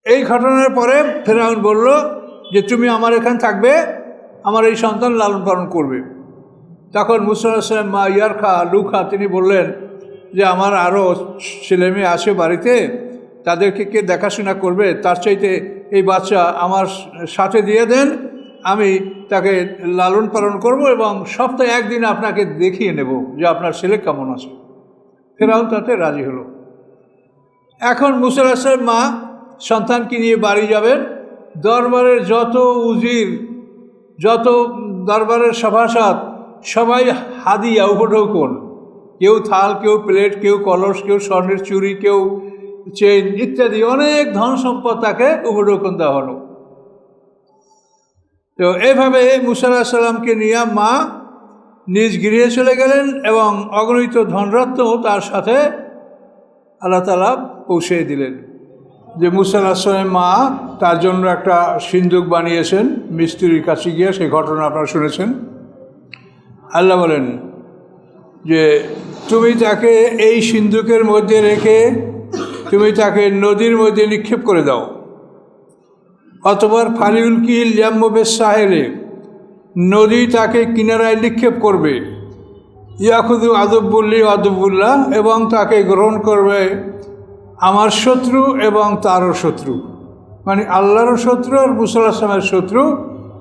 এই ঘটনার পরে ফেরাউন বলল যে তুমি আমার এখানে থাকবে, আমার এই সন্তান লালন পালন করবে। তখন মুসা আলাইহিস সালাম মা ইয়ারখা লুখা তিনি বললেন যে আমার আরও ছেলেমেয়ে আসে বাড়িতে, তাদেরকে কে দেখাশোনা করবে, তার চাইতে এই বাচ্চা আমার সাথে দিয়ে দেন, আমি তাকে লালন পালন করব এবং সপ্তাহে একদিন আপনাকে দেখিয়ে নেব যে আপনার ছেলে কেমন আছে। ফেরাউন তাতে রাজি হলো। এখন মুসা আলাইহিস সালাম মা সন্তানকে নিয়ে বাড়ি যাবেন। দরবারের যত উজির, যত দরবারের সভাসদ সবাই হাদিয়া উপঢৌকন, কেউ থাল, কেউ প্লেট, কেউ কলস, কেউ স্বর্ণের চুড়ি, কেউ চেইন ইত্যাদি অনেক ধন সম্পদ তাকে উপঢৌকন দেওয়া হলো। তো এইভাবে মুসা আলাইহিস সালামকে নিয়ে মা নিজ গৃহে চলে গেলেন এবং অগণিত ধনরত্ন তার সাথে আল্লাহ তাআলা পৌঁছে দিলেন। যে মুসা আলাইহিস সালামের মা তার জন্য একটা সিন্দুক বানিয়েছেন মিস্ত্রির কাছে গিয়ে, সেই ঘটনা আপনারা শুনেছেন। আল্লাহ বলেন যে তুমি তাকে এই সিন্দুকের মধ্যে রেখে তুমি তাকে নদীর মধ্যে নিক্ষেপ করে দাও। অতঃপর ফালিউলকিল ইয়াম্মুবেস সাহেলে, নদী তাকে কিনারায় নিক্ষেপ করবে। ইয়াখুদু আদব্বুল্লি আদব্বুল্লাহ, এবং তাকে গ্রহণ করবে আমার শত্রু এবং তারও শত্রু, মানে আল্লাহরও শত্রু আর মুসা আলাইহিস সালামের শত্রু।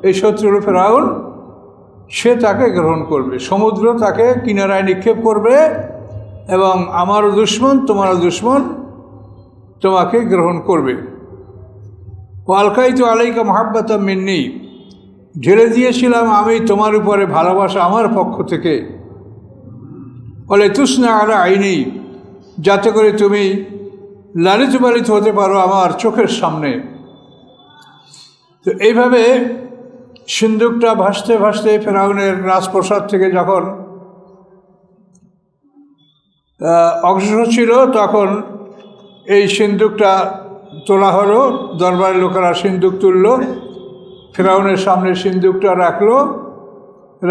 এই শত্রু হল ফেরাউন, সে তাকে গ্রহণ করবে। সমুদ্র তাকে কিনারায় নিক্ষেপ করবে এবং আমারও দুশমন তোমারও দুশমন তোমাকে গ্রহণ করবে। ওয়ালকাইতু আলাইকা মুহাব্বাতাম মিন্নি, ঢেলে দিয়েছিলাম আমি তোমার উপরে ভালোবাসা আমার পক্ষ থেকে। বলে তুসনা আলা আইনি, যাতে করে তুমি লালিত পালিত হতে পারো আমার চোখের সামনে। তো এইভাবে সিন্দুকটা ভাসতে ভাসতে ফেরাউনের রাজপ্রাসাদ থেকে যখন অগ্রসর ছিল, তখন এই সিন্দুকটা তোলা হলো। দরবারের লোকেরা সিন্দুক তুলল, ফেরাউনের সামনে সিন্দুকটা রাখলো।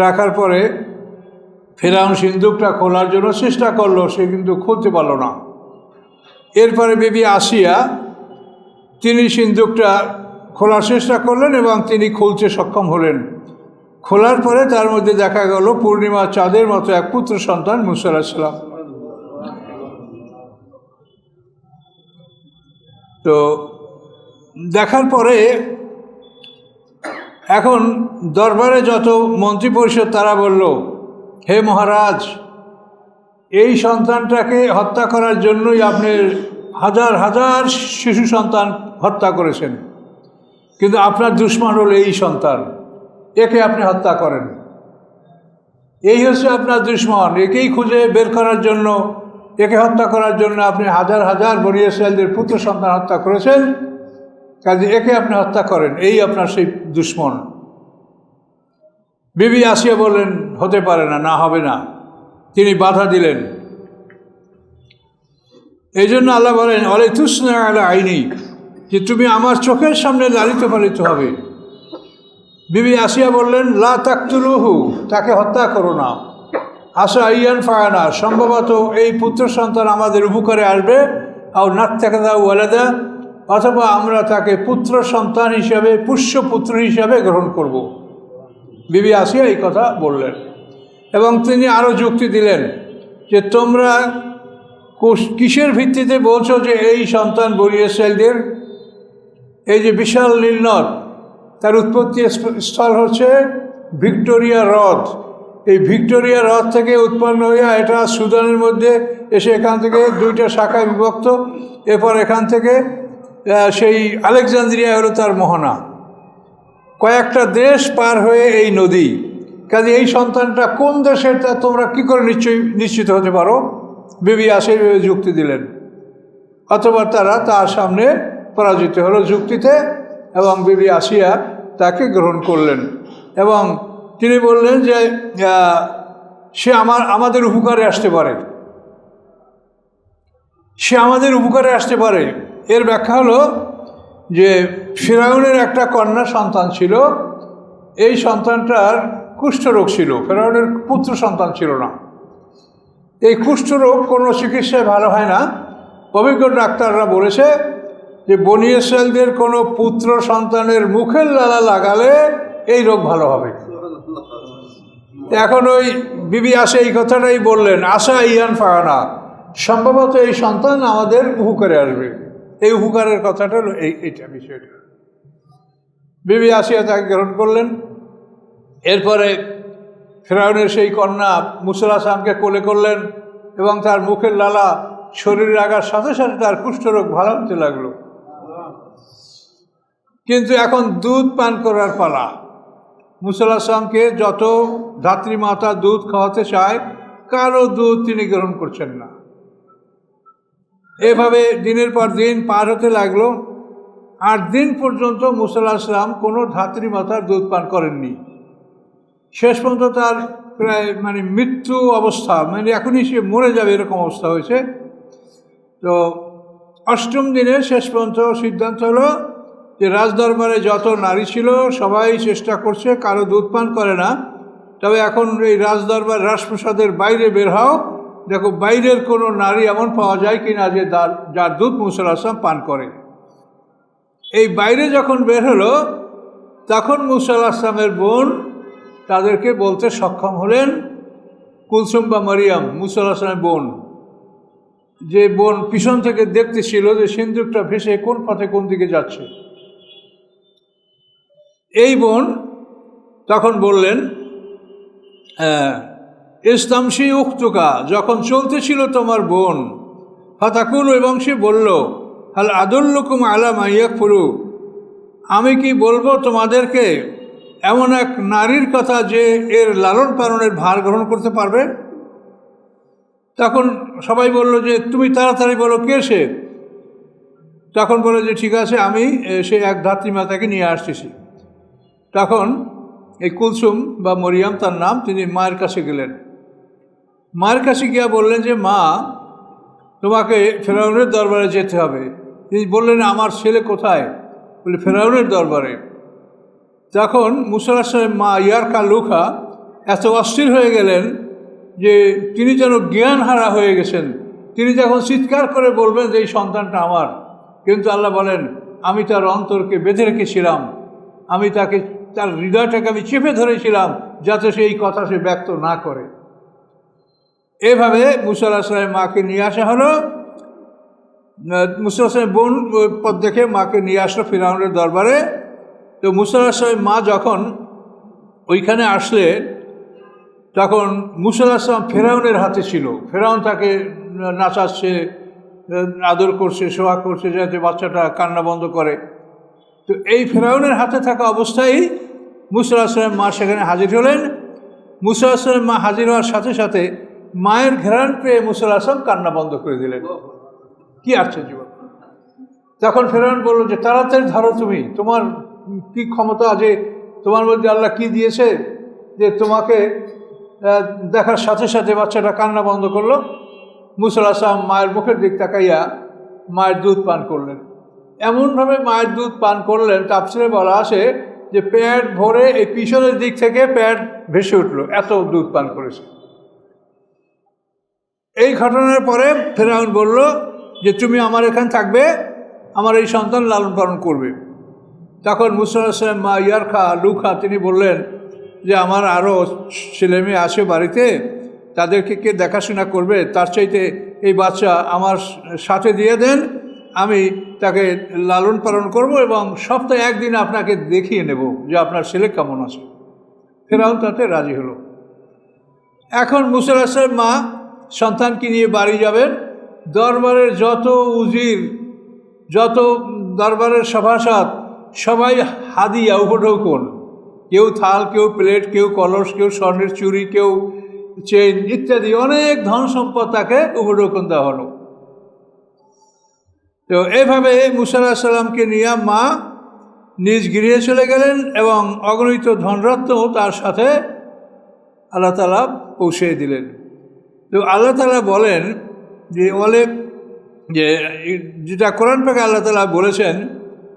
রাখার পরে ফেরাউন সিন্দুকটা খোলার জন্য চেষ্টা করলো, সে কিন্তু খুলতে পারল না। এরপরে বিবি আসিয়া তিনি সিন্দুকটা খোলার চেষ্টা করলেন এবং তিনি খুলতে সক্ষম হলেন। খোলার পরে তার মধ্যে দেখা গেল পূর্ণিমা চাঁদের মতো এক পুত্র সন্তান মুসা আলাইহিস সালাম। তো দেখার পরে এখন দরবারে যত মন্ত্রী পরিষদ তারা বলল, হে মহারাজ, এই সন্তানটাকে হত্যা করার জন্যই আপনি হাজার হাজার শিশু সন্তান হত্যা করেছেন, কিন্তু আপনার দুশমন হল এই সন্তান, একে আপনি হত্যা করেন। এই হচ্ছে আপনার দুশমন, একেই খুঁজে বের করার জন্য, একে হত্যা করার জন্য আপনি হাজার হাজার বনী ইসরাঈলের পুত্র সন্তান হত্যা করেছেন, কাজে একে আপনি হত্যা করেন, এই আপনার সেই দুশমন। বিবি আসিয়া বললেন, হতে পারে না, না হবে না। তিনি বাধা দিলেন। এই জন্য আল্লাহ বলেন, অলে তুসনা আলা আইনি, যে তুমি আমার চোখের সামনে লালিত পালিত হবে। বিবি আসিয়া বললেন, লা তাকতুলুহু, তাকে হত্যা করো না। আশা আইয়ান ফায়ানা, সম্ভবত এই পুত্র সন্তান আমাদের উপকারে আসবে। আর নাত্তাকাদা ওয়ালাদা, অথবা আমরা তাকে পুত্র সন্তান হিসাবে, পুষ্যপুত্র হিসাবে গ্রহণ করব। বিবি আসিয়া এই কথা বললেন এবং তিনি আরও যুক্তি দিলেন যে তোমরা কিসের ভিত্তিতে বলছো যে এই সন্তান বনী ইসরাঈলদের? এই যে বিশাল নীলনদ, তার উৎপত্তি স্থল হচ্ছে ভিক্টোরিয়া হ্রদ। এই ভিক্টোরিয়া হ্রদ থেকে উৎপন্ন হইয়া এটা সুদানের মধ্যে এসে এখান থেকে দুইটা শাখায় বিভক্ত। এরপর এখান থেকে সেই আলেকজান্দ্রিয়া হলো তার মোহনা। কয়েকটা দেশ পার হয়ে এই নদী। কাজে এই সন্তানটা কোন দেশের তা তোমরা কী করে নিশ্চিত হতে পারো? বিবি আসিয়া যুক্তি দিলেন। অথবা তারা তার সামনে পরাজিত হলো যুক্তিতে এবং বিবি আসিয়া তাকে গ্রহণ করলেন এবং তিনি বললেন যে সে আমাদের উপকারে আসতে পারে, সে আমাদের উপকারে আসতে পারে। এর ব্যাখ্যা হলো যে ফিরআউনের একটা কন্যা সন্তান ছিল, এই সন্তানটার কুষ্ঠরোগ ছিল, ফিরআউনের পুত্র সন্তান ছিল না। এই কুষ্ঠরোগ কোনো চিকিৎসায় ভালো হয় না। অভিজ্ঞ ডাক্তাররা বলেছে যে বনি ইসরাইলদের কোনো পুত্র সন্তানের মুখের লালা লাগালে এই রোগ ভালো হবে। এখন ওই বিবি আসে এই কথাটাই বললেন, আশা ইয়ান ফাহানা, সম্ভবত এই সন্তান আমাদের উপকারে আসবে। এই উপকারের কথাটা হলো এইটা বিষয়টা। বিবি আসিয়া তাকে গ্রহণ করলেন। এরপরে ফেরাউনের সেই কন্যা মুসা আলাইহিস সালামকে কোলে করলেন এবং তার মুখের লালা শরীরে লাগার সাথে সাথে তার কুষ্ঠরোগ ভালো হতে লাগলো। কিন্তু এখন দুধ পান করার পালা। মুসা আলাইহিস সালামকে যত ধাত্রী মাতা দুধ খাওয়াতে চায়, কারো দুধ তিনি গ্রহণ করছেন না। এভাবে দিনের পর দিন পার হতে লাগলো। 8 দিন পর্যন্ত মুসা আলাইহিস সালাম কোনো ধাত্রী মাতার দুধ পান করেননি। শেষ পর্যন্ত তার প্রায় মৃত্যু অবস্থা, এখনই সে মরে যাবে এরকম অবস্থা হয়েছে। তো 8ম দিনে শেষ পর্যন্ত সিদ্ধান্ত হলো যে রাজদরবারে যত নারী ছিল সবাই চেষ্টা করছে, কারো দুধ পান করে না। তবে এখন এই রাজদরবার রাজপ্রাসাদের বাইরে বের হও, দেখো বাইরের কোনো নারী এমন পাওয়া যায় কিনা যে যার দুধ মুসা আলাইহিস সালাম পান করে। এই বাইরে যখন বের হলো তখন মুসা আলাইহিস সালামের বোন তাদেরকে বলতে সক্ষম হলেন, কুলসুম বা মারিয়াম, মুসা আলাইহিস সালামের বোন, যে বোন পিছন থেকে দেখতেছিল যে সিন্দুকটা ভেসে কোন পথে কোন দিকে যাচ্ছে। এই বোন তখন বললেন, ইস্তামশি উখতুকা, যখন চলতেছিল তোমার বোন, ফাতাকুল, এবং সে বলল, হাল আদুল্লুকুম আলা মা ইয়াকফুরু, আমি কি বলবো তোমাদেরকে এমন এক নারীর কথা যে এর লালন পালনের ভার গ্রহণ করতে পারবে। তখন সবাই বলল যে তুমি তাড়াতাড়ি বলো কে সে। তখন বলে যে ঠিক আছে, আমি সে এক ধাত্রী মাতাকে নিয়ে আসতেছি। তখন এই কুলসুম বা মরিয়াম তার নাম, তিনি মায়ের কাছে গেলেন। মায়ের কাছে গিয়া বললেন যে মা, তোমাকে ফেরাউনের দরবারে যেতে হবে। তিনি বললেন আমার ছেলে কোথায়? বলে ফেরাউনের দরবারে। তখন মুসা আলাইহিস সালামের মা ইয়ারকা লুখা এত অস্থির হয়ে গেলেন যে তিনি যেন জ্ঞান হারা হয়ে গেছেন। তিনি যখন চিৎকার করে বলবেন যে এই সন্তানটা আমার, কিন্তু আল্লাহ বলেন আমি তার অন্তরকে বেঁধে রেখেছিলাম, আমি তাকে, তার হৃদয়টাকে আমি চেপে ধরেছিলাম যাতে সে এই কথা সে ব্যক্ত না করে। এভাবে মুসা আলাইহিস সালামের মাকে নিয়ে আসা হলো। মুসা আলাইহিস সালামের বোন পথ দেখে মাকে নিয়ে আসলো ফিরআউনের দরবারে। তো মুসা আলাইহিস সালামের মা যখন ওইখানে আসলে তখন মুসা আলাইহিস সালাম ফেরাউনের হাতে ছিল। ফেরাউন তাকে নাচাচ্ছে, আদর করছে, সোহাগ করছে যাতে বাচ্চাটা কান্না বন্ধ করে। তো এই ফেরাউনের হাতে থাকা অবস্থায় মুসা আলাইহিস সালামের মা সেখানে হাজির হলেন। মুসা আলাইহিস সালামের মা হাজির হওয়ার সাথে সাথে মায়ের ঘ্রাণ পেয়ে মুসা আলাইহিস সালাম কান্না বন্ধ করে দিলেন। কি আশ্চর্য! তখন ফেরাউন বলল যে তাড়াতাড়ি ধরো, তুমি, তোমার কি ক্ষমতা, যে তোমার মধ্যে আল্লাহ কি দিয়েছে যে তোমাকে দেখার সাথে সাথে বাচ্চাটা কান্না বন্ধ করলো। মুসা আলাইহিস সালাম মায়ের মুখের দিক তাকাইয়া মায়ের দুধ পান করলেন। এমনভাবে মায়ের দুধ পান করলেন, তাফসীরে বলা আছে যে পেট ভরে এই পিছনের দিক থেকে পেট ভেসে উঠল, এত দুধ পান করেছে। এই ঘটনার পরে ফেরাউন বলল যে তুমি আমার এখানে থাকবে, আমার এই সন্তান লালন পালন করবে। তখন মুসা আলাইহিস সালাম মা ইয়ারখা লুখা তিনি বললেন যে আমার আরও ছেলে মেয়ে আছে বাড়িতে, তাদেরকে কে দেখাশোনা করবে, তার চাইতে এই বাচ্চা আমার সাথে দিয়ে দেন, আমি তাকে লালন পালন করব এবং সপ্তাহে একদিন আপনাকে দেখিয়ে নেব যে আপনার ছেলে কেমন আছে। ফেরাউন তাতে রাজি হলো। এখন মুসা আলাইহিস সালামের মা সন্তানকে নিয়ে বাড়ি যাবেন। দরবারের যত উজির, যত দরবারের সভাসদ সবাই হাদিয়া উপঢৌকন, কেউ থাল, কেউ প্লেট, কেউ কলস, কেউ স্বর্ণের চুড়ি, কেউ চেইন ইত্যাদি অনেক ধন সম্পদ তাকে উপঢৌকন দেওয়া হলো। তো এইভাবে মুসা আলাইহিস সালামকে নিয়ে মা নিজ গৃহে চলে গেলেন এবং অগণিত ধনরত্ন তার সাথে আল্লাহ তাআলা পৌঁছে দিলেন। তো আল্লাহ তাআলা বলেন যে যে যেটা কোরআন পাকে আল্লাহ তাআলা বলেছেন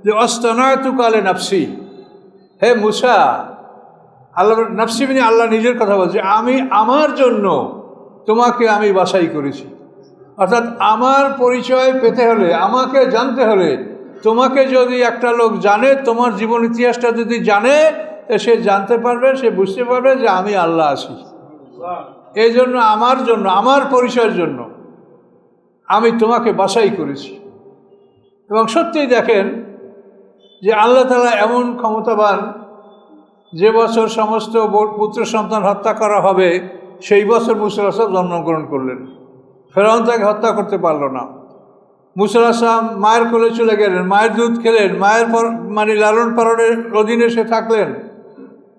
যে অস্তানাতুকা লি নাফসি, হে মুসা, আল্লাহ নাফসি মানে আল্লাহ নিজের কথা বলছে, আমি আমার জন্য তোমাকে আমি বাছাই করেছি। অর্থাৎ আমার পরিচয় পেতে হলে, আমাকে জানতে হলে তোমাকে যদি একটা লোক জানে, তোমার জীবন ইতিহাসটা যদি জানে, সে জানতে পারবে, সে বুঝতে পারবে যে আমি আল্লাহ আছি। এই জন্য আমার পরিচয়ের জন্য আমি তোমাকে বাছাই করেছি। এবং সত্যিই দেখেন যে আল্লাহ তাআলা এমন ক্ষমতাবান, যে বছর সমস্ত পুত্র সন্তান হত্যা করা হবে সেই বছর মুসা আলাইহিস সালাম জন্মগ্রহণ করলেন। ফেরাউন তাকে হত্যা করতে পারল না। মুসা আলাইহিস সালাম মায়ের কোলে চলে গেলেন, মায়ের দুধ খেলেন, মায়ের মানে লালন পালনের অধীনে সে থাকলেন।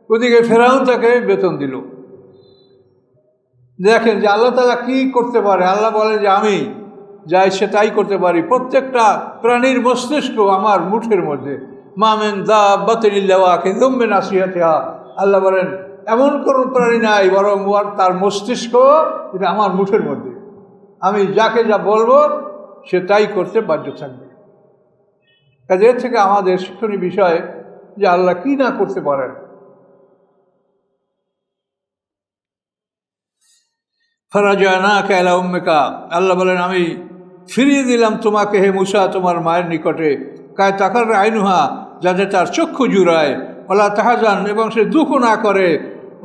ওদিকে ফেরাউন তাকে বেতন দিল। দেখেন যে আল্লাহ তাআলা কি করতে পারে। আল্লাহ বলে যে আমি যা ইচ্ছে তাই করতে পারি। প্রত্যেকটা প্রাণীর মস্তিষ্ক আমার মুঠের মধ্যে। মা মিন দাব্বাতিন ইল্লা ওয়াকিযুম বিনাসিয়াতিহা। আল্লাহ বলেন এমন কোনো প্রাণী নাই, বরং তার মস্তিষ্ক এটা আমার মুঠের মধ্যে। আমি যাকে যা বলবো সে তাই করতে বাধ্য থাকবে। কাজে এর থেকে আমাদের শিক্ষণীয় বিষয় যে আল্লাহ কি না করতে পারেন। ফারাজানাকা ইলা উম্মিকা, আল্লাহ বলেন আমি ফিরিয়ে দিলাম তোমাকে হে মুসা তোমার মায়ের নিকটে। কায় তাকার আইনুহা, যাতে তার চক্ষু জুড়ায়, ওলা তাহাজান এবং সে দুঃখ না করে।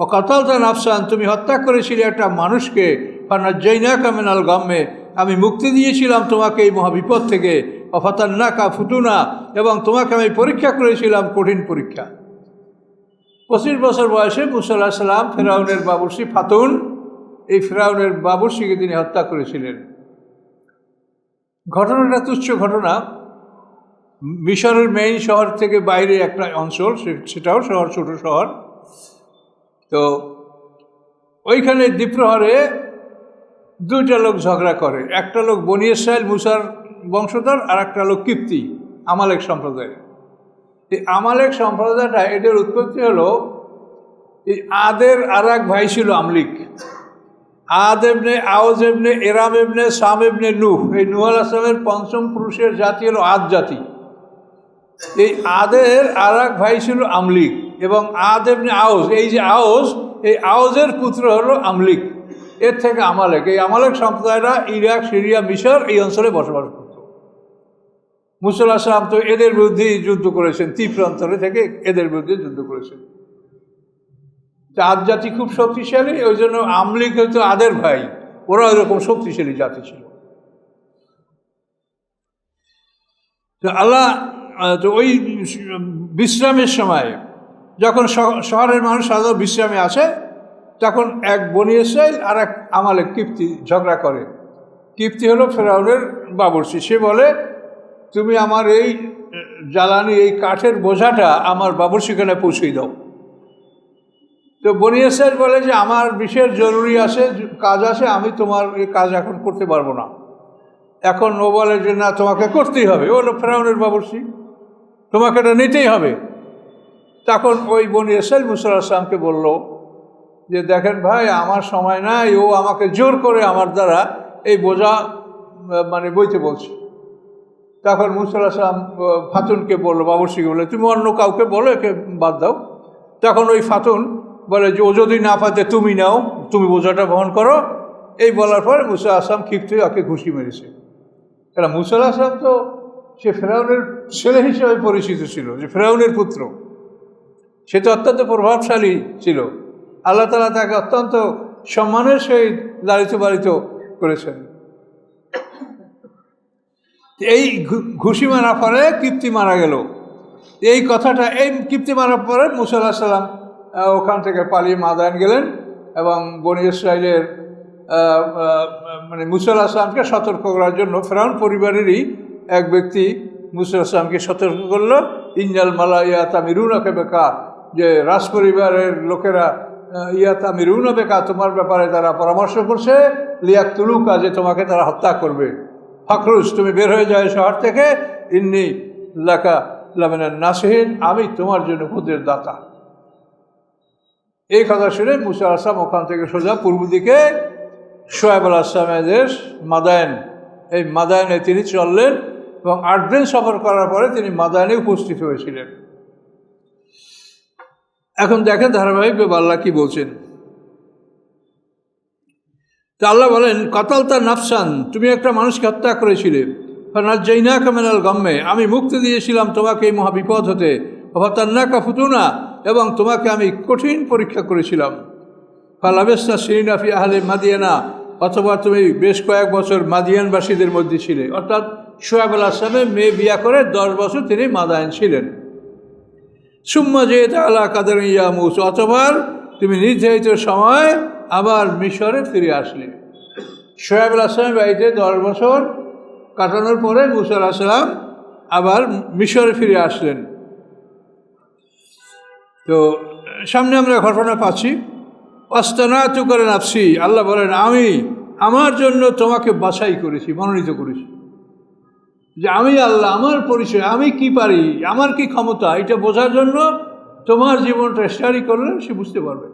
ও কাতালতা নাফসান, তুমি হত্যা করেছিলে একটা মানুষকে। ফানাজ্জাইনাকা মিনাল গাম্মে, আমি মুক্তি দিয়েছিলাম তোমাকে এই মহাবিপদ থেকে। অফাতান্নাকা ফুতুনা, এবং তোমাকে আমি পরীক্ষা করেছিলাম কঠিন পরীক্ষা। 25 বছর বয়সে মুসা আলাইহিস সালাম ফেরাউনের বাবুর্চি ফাতুন, এই ফেরাউনের বাবুর্চিকে তিনি হত্যা করেছিলেন। ঘটনাটা তুচ্ছ ঘটনা। মিশরের মেইন শহর থেকে বাইরে একটা অঞ্চল, সেটাও শহর, ছোট শহর। তো ওইখানে দ্বীপ্রহরে দুইটা লোক ঝগড়া করে। একটা লোক বনী ইসরাইল মুসার বংশধর, আর একটা লোক কিপ্তি আমালেক সম্প্রদায়। এই আমালেক সম্প্রদায়টা, এটার উৎপত্তি হলো এই আদের আর এক ভাই ছিল আমলিক। আদ এবনে আওজ এবনে এরাম এবনে সাম এবনে নূহ, এই নূহ আলাইহিস সালামের পঞ্চম পুরুষের জাতি হলো আদ জাতি। এই আদের আর এক ভাই ছিল আমলিক, এবং আদ এবনে আওজ, এই যে আওজ, এই আওজের পুত্র হলো আমলিক। এর থেকে আমালেক, এই আমালেক সম্প্রদায়রা ইরাক, সিরিয়া, মিশর এই অঞ্চলে বসবাস করত। মুসা আলাইহিস সালাম তো এদের বিরুদ্ধেই যুদ্ধ করেছেন, তীব্র অঞ্চলে থেকে এদের বিরুদ্ধে যুদ্ধ করেছেন। আদ জাতি খুব শক্তিশালী, ওই জন্য আমলিক হয়তো আদের ভাই, ওরা ওইরকম শক্তিশালী জাতি ছিল। তো আল্লাহ তো ওই বিশ্রামের সময় যখন শহরের মানুষ সাধারণত বিশ্রামে আসে, তখন এক বনী ইসরাইল আর এক আমালেক কিপ্তি ঝগড়া করে। কিপ্তি হলো ফেরাউনের বাবুর্চি। সে বলে তুমি আমার এই জ্বালানি, এই কাঠের বোঝাটা আমার বাবুর্চিখানে পৌঁছে দাও। তো বনী ইসরাইল বলে যে আমার বিশেষ জরুরি আছে, কাজ আছে, আমি তোমার এই কাজ এখন করতে পারবো না। এখন ও বলে যে না, তোমাকে করতেই হবে, ও হলো ফেরাউনের বাবুর্চি, তোমাকে এটা নিতেই হবে। তখন ওই বনী ইসরাইল মুসা আলাইহিস সালামকে বলল যে দেখেন ভাই, আমার সময় নাই, ও আমাকে জোর করে আমার দ্বারা এই বোঝা মানে বইতে বলছে। তখন মুসা আলাইহিস সালাম ফাতুনকে বললো, বাবুর্চিকে বললো তুমি অন্য কাউকে বলো, একে বাদ দাও। তখন ওই ফাতুন বলে যে ও যদি না পাতে তুমি নাও, তুমি বোঝাটা বহন করো। এই বলার পরে মুসা আলাইহিস সালাম ক্ষিপ্ত ওকে ঘুষি মেরেছে। কারণ মুসা আলাইহিস সালাম তো সে ফেরাউনের ছেলে হিসেবে পরিচিত ছিল, যে ফেরাউনের পুত্র, সে তো অত্যন্ত প্রভাবশালী ছিল। আল্লাহ তাআলা তাকে অত্যন্ত সম্মানের সহিত লালিত পালিত করেছেন। এই ঘুষি মারার পরে কিপ্তি মারা গেল। এই কথাটা, এই কিপ্তি মারার পরে মুসা আলাইহিস সালাম ওখান থেকে পালিয়ে মাদায়ান গেলেন, এবং বনী ইসরাইলের মানে মুসা আলাইহিস সালামকে সতর্ক করার জন্য ফেরাউন পরিবারেরই এক ব্যক্তি মুসা আলাইহিস সালামকে সতর্ক করলো, ইন্নাল মালাইয়া তামিরুনাকা বিকা, যে রাজপরিবারের লোকেরা ইয়াতামিরুনা বিকা, তোমার ব্যাপারে তারা পরামর্শ করছে, লিয়াকতুলুকা, যে তোমাকে তারা হত্যা করবে। ফাখরুজ, তুমি বের হয়ে যায় শহর থেকে, ইন্নী লাকা লামিনান নাসিহিন, আমি তোমার জন্য উপদেশ দাতা। এই কথা শুনে মুসা আলাইহিস সালাম ওখান থেকে সোজা পূর্ব দিকে শোয়েব আলাইহিস সালামের দেশ মাদায়েন, এই মাদায়েনে তিনি চললেন, এবং 8 দিন সফর করার পরে তিনি মাদায়েনে উপস্থিত হয়েছিলেন। এখন দেখেন ধারাবাহিকভাবে আল্লাহ কি বলছেন। তা আল্লাহ বলেন কাতালতা নাফসান, তুমি একটা মানুষকে হত্যা করেছিলে। ফানাজ্জাইনাকা মিনাল গাম্মে, আমি মুক্তি দিয়েছিলাম তোমাকে এই মহাবিপদ হতে, ফাতান্নাকা ফুতুনা, এবং তোমাকে আমি কঠিন পরীক্ষা করেছিলাম। ফালাবিসনা সিনিনা ফি আহলি মাদিয়ানা, অথবা তুমি বেশ কয়েক বছর মাদিয়ানবাসীদের মধ্যে ছিলে, অর্থাৎ শুআয়ব আলাইহিস সালামের মেয়ে বিয়া করে 10 বছর তিনি মাদায়েন ছিলেন। সুম্মা জিইতা আলা কাদারিন ইয়া মূসা, অথবা তুমি নির্ধারিত সময় আবার মিশরে ফিরে আসলে। শুআয়ব আলাইহিস সালামের বাড়িতে 10 বছর কাটানোর পরে মূসা আলাইহিস সালাম আবার মিশরে ফিরে আসলেন। তো সামনে আমরা ঘটনা পাচ্ছি, অস্তানাতু করে নাফসি, আল্লাহ বলেন আমি আমার জন্য তোমাকে বাছাই করেছি, মনোনীত করেছি, যে আমি আল্লাহ, আমার পরিচয়, আমি কি পারি, আমার কি ক্ষমতা, এটা বোঝার জন্য তোমার জীবনটা স্টাডি করলে সে বুঝতে পারবে।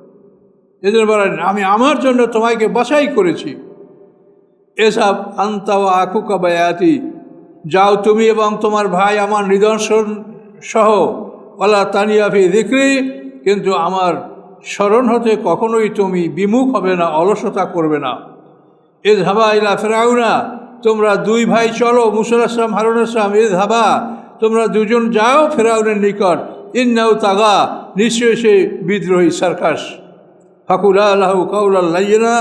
এদের বলেন আমি আমার জন্য তোমাকে বাছাই করেছি। এসব আনতা ওয়া আখুকা বায়াতি, যাও তুমি এবং তোমার ভাই আমার নিদর্শন সহ, ওয়ালা তানিয়া ফি যিকরি, কিন্তু আমার স্মরণ হতে কখনোই তুমি বিমুখ হবে না, অলসতা করবে না। ইযহাবা ইলা ফিরআউনা, তোমরা 2 ভাই চলো, মূসা আলাইহিস সালাম, হারুন আলাইহিস সালাম, ইযহাবা, তোমরা 2 জন যাও ফিরআউনের নিকট, ইন্নাহু তাগা, নিশ্চয়ই সে বিদ্রোহী সার্কাস। ফাকুলা লাহু কাওলাল লাইয়িনা,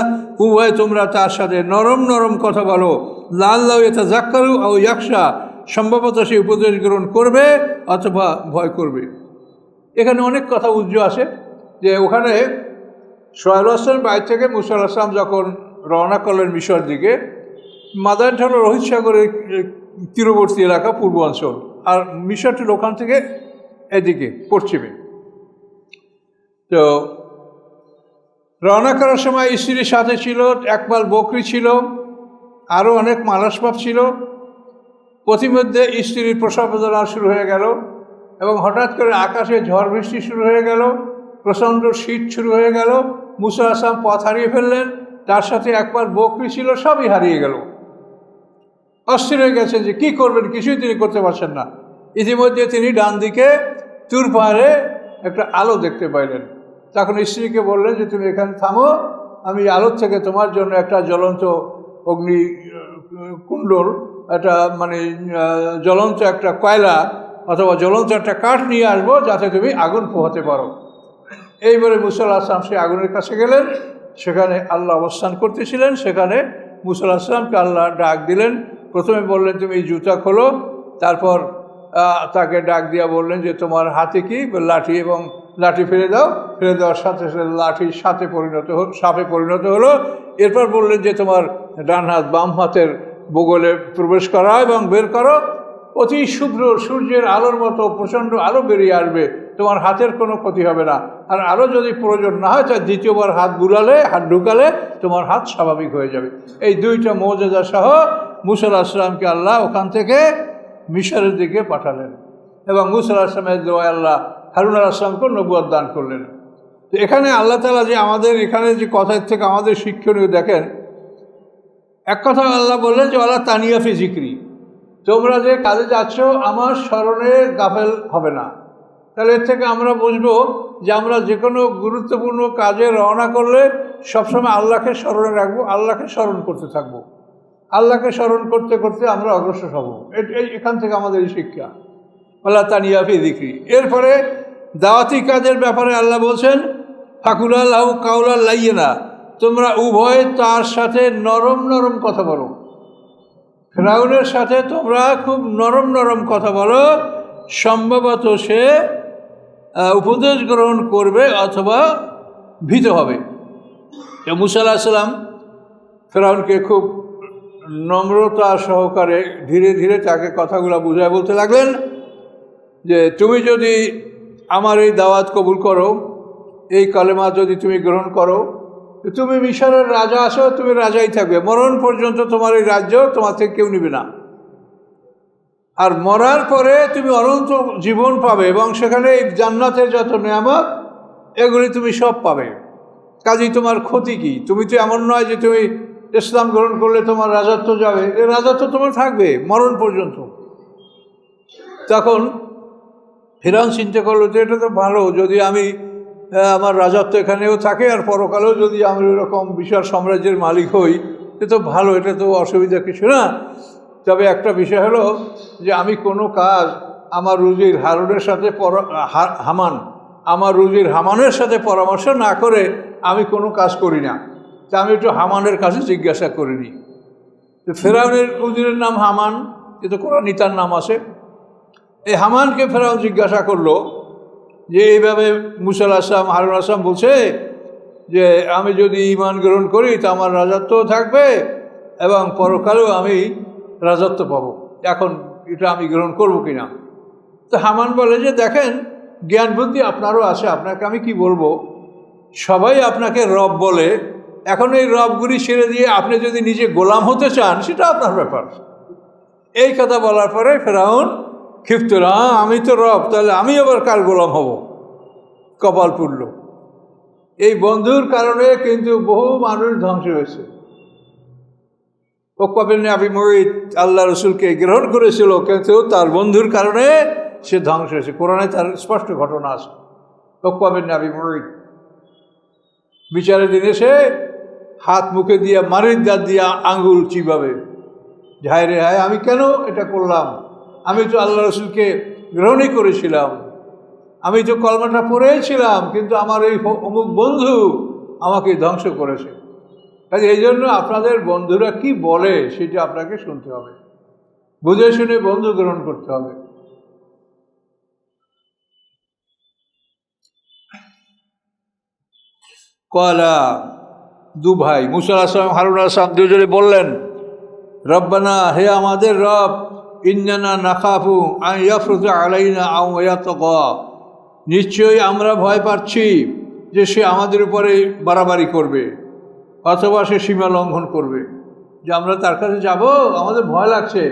উভয় তোমরা তার সাথে নরম নরম কথা বলো, লাআল্লাহু ইয়াতাযাক্কারু আও ইয়াখশা, সম্ভবত সে উপদেশ গ্রহণ করবে অথবা ভয় করবে। এখানে অনেক কথা উজ্জ্ব আছে, যে ওখানে শুআয়ব আলাইহিস সালামের বাড়ি থেকে মূসা আলাইহিস সালাম যখন রওনা করলেন মিশর দিকে, মাদায়েনটা হলো রোহিত সাগরের তীরবর্তী এলাকা, পূর্বাঞ্চল, আর মিশরটি ওখান থেকে এদিকে পশ্চিমে। তো রওনা করার সময় স্ত্রীর সাথে ছিল, 1 পাল বকরি ছিল, আরও অনেক মাল আসবাব ছিল। প্রতিমধ্যে স্ত্রীর প্রসব বেদনা শুরু হয়ে গেল, এবং হঠাৎ করে আকাশে ঝড় বৃষ্টি শুরু হয়ে গেল, প্রচণ্ড শীত শুরু হয়ে গেল। মূসা আলাইহিস সালাম পথ হারিয়ে ফেললেন, তার সাথে 1 পাল বকরি ছিল, সবই হারিয়ে গেল। অস্থির হয়ে গেছেন যে কী করবেন, কিছুই তিনি করতে পারছেন না। ইতিমধ্যে তিনি ডান দিকে তুর পাহাড়ে একটা আলো দেখতে পাইলেন। তখন স্ত্রীকে বললেন যে তুমি এখানে থামো, আমি আলোর থেকে তোমার জন্য একটা জ্বলন্ত অগ্নি কুণ্ডল, একটা মানে জ্বলন্ত একটা কয়লা অথবা জ্বলন্ত একটা কাঠ নিয়ে আসবো, যাতে তুমি আগুন পোহাতে পারো। এইবারে মূসা আলাইহিস সালাম সেই আগুনের কাছে গেলেন, সেখানে আল্লাহ অবস্থান করতেছিলেন। সেখানে মূসা আলাইহিস সালামকে আল্লাহ ডাক দিলেন। প্রথমে বললেন তুমি এই জুতা খোলো, তারপর তাকে ডাক দিয়া বললেন যে তোমার হাতে কি, লাঠি, এবং লাঠি ফেলে দাও। ফেলে দেওয়ার সাথে সাথে লাঠি সাপে পরিণত হলো। এরপর বললেন যে তোমার ডান হাত বাম হাতের বগলে প্রবেশ করা এবং বের করো, অতি শুভ্র সূর্যের আলোর মতো প্রচণ্ড আলো বেরিয়ে আসবে, তোমার হাতের কোনো ক্ষতি হবে না। আর আরও যদি প্রয়োজন না হয়, তাই দ্বিতীয়বার হাত ঢুকালে তোমার হাত স্বাভাবিক হয়ে যাবে। এই 2টা মুজিজা সহ মূসা আলাইহিস সালামকে আল্লাহ ওখান থেকে মিশরের দিকে পাঠালেন, এবং মূসা আলাইহিস সালামের দোয়ায় আল্লাহ হারুন আলাইহিস সালামকে নবুয়ত দান করলেন। তো এখানে আল্লাহ তাআলা যে আমাদের এখানে যে কথার থেকে আমাদের শিক্ষণীয় দেখেন, এক কথা আল্লাহ বললেন যে ওয়ালা তানিয়া ফি যিকরি, তোমরা যে কাজে যাচ্ছ আমার স্মরণে গাফেল হবে না। তাহলে এর থেকে আমরা বুঝবো যে আমরা যে কোনো গুরুত্বপূর্ণ কাজে রওনা করলে সবসময় আল্লাহকে স্মরণে রাখবো, আল্লাহকে স্মরণ করতে থাকবো। আল্লাহকে স্মরণ করতে করতে আমরা অগ্রসর হব। এখান থেকে আমাদের এই শিক্ষা, ওয়ালা তানিয়া ফি যিকরি। এরপরে দাওয়াতি কাজের ব্যাপারে আল্লাহ বলছেন ফাকুলা লাহু কাওলাল লাইয়িনা, তোমরা উভয় তার সাথে নরম নরম কথা বলো। ফিরআউনের সাথে তোমরা খুব নরম নরম কথা বলো, সম্ভবত সে উপদেশ গ্রহণ করবে অথবা ভীত হবে। মূসা আলাইহিস সালাম ফিরআউনকে খুব নম্রতা সহকারে ধীরে ধীরে তাকে কথাগুলো বুঝায় বলতে লাগলেন যে তুমি যদি আমার এই দাওয়াত কবুল করো, এই কালেমা যদি তুমি গ্রহণ করো, তুমি মিশরের রাজা আছো, তুমি রাজাই থাকবে, মরণ পর্যন্ত তোমার এই রাজ্য তোমার থেকে কেউ নেবে না। আর মরার পরে তুমি অনন্ত জীবন পাবে, এবং সেখানে এই জান্নাতের যত নিয়ামত এগুলি তুমি সব পাবে। কাজেই তোমার ক্ষতি কি? তুমি তো এমন নয় যে তুমি ইসলাম গ্রহণ করলে তোমার রাজত্ব যাবে, এই রাজত্ব তোমার থাকবে মরণ পর্যন্ত। তখন ফিরআউন চিন্তা করলো যে এটা তো ভালো, যদি আমি আমার রাজত্ব এখানেও থাকে আর পরকালেও যদি আমি এরকম বিশাল সাম্রাজ্যের মালিক হই, এ তো ভালো, এটা তো অসুবিধা কিছু না। তবে একটা বিষয় হলো যে আমি কোনো কাজ আমার রুজির হারুনের সাথে হামানের সাথে পরামর্শ না করে আমি কোনো কাজ করি না। তা আমি একটু হামানের কাছে জিজ্ঞাসা করিনি। তো ফেরাউনের উজিরের নাম হামান, কিন্তু কোরআনে তার নাম আছে। এই হামানকে ফেরাউন জিজ্ঞাসা করলো যে এইভাবে মুসা আলাইহিস সালাম, হারুন আলাইহিস সালাম বলছে যে আমি যদি ঈমান গ্রহণ করি তা আমার রাজত্ব থাকবে এবং পরকালেও আমি রাজত্ব পাবো, এখন এটা আমি গ্রহণ করব কিনা। তো হামান বলে যে দেখেন, জ্ঞান বুদ্ধি আপনারও আছে, আপনাকে আমি কি বলবো, সবাই আপনাকে রব বলে, এখন এই রবগুলি ছেড়ে দিয়ে আপনি যদি নিজে গোলাম হতে চান সেটা আপনার ব্যাপার। এই কথা বলার পরে ফেরাউন ক্ষিপ্ত, আমি তো রব, তাহলে আমি আবার কার গোলাম হব, কপাল পুড়ল। এই বন্ধুর কারণে কিন্তু বহু মানুষ ধ্বংস হয়েছে। উকবা বিন আবি মুঈত আল্লাহ রসুলকে গ্রহণ করেছিল, কিন্তু তার বন্ধুর কারণে সে ধ্বংস হয়েছে। কোরআনে তার স্পষ্ট ঘটনা আছে। উকবা বিন আবি মুঈত বিচারের দিনে সে হাত মুখে দিয়ে মারির দাঁত দিয়ে আঙ্গুল চিবাবে, হায় রে হায়, আমি কেন এটা করলাম, আমি তো আল্লাহ রসুলকে গ্রহণই করেছিলাম, আমি তো কলমাটা পড়েছিলাম, কিন্তু আমার এই অমুক বন্ধু আমাকে ধ্বংস করেছে। কাজে এই জন্য আপনাদের বন্ধুরা কি বলে সেটা আপনাকে শুনতে হবে, বুঝে শুনে বন্ধু গ্রহণ করতে হবে। কলা দু ভাই মুসা আলাইহিস সালাম, হারুন আলাইহিস সালাম দুজনে বললেন, রব্বানা, হে আমাদের রব, ইন্নানা নাখাফু আন ইয়াফরুতা আলাইনা আও ইয়াতাগা, নিশ্চয়ই আমরা ভয় পাচ্ছি যে সে আমাদের উপরে বাড়াবাড়ি করবে অথবা সে সীমা লঙ্ঘন করবে, যে আমরা তার কাছে যাব, আমাদের ভয় লাগছে,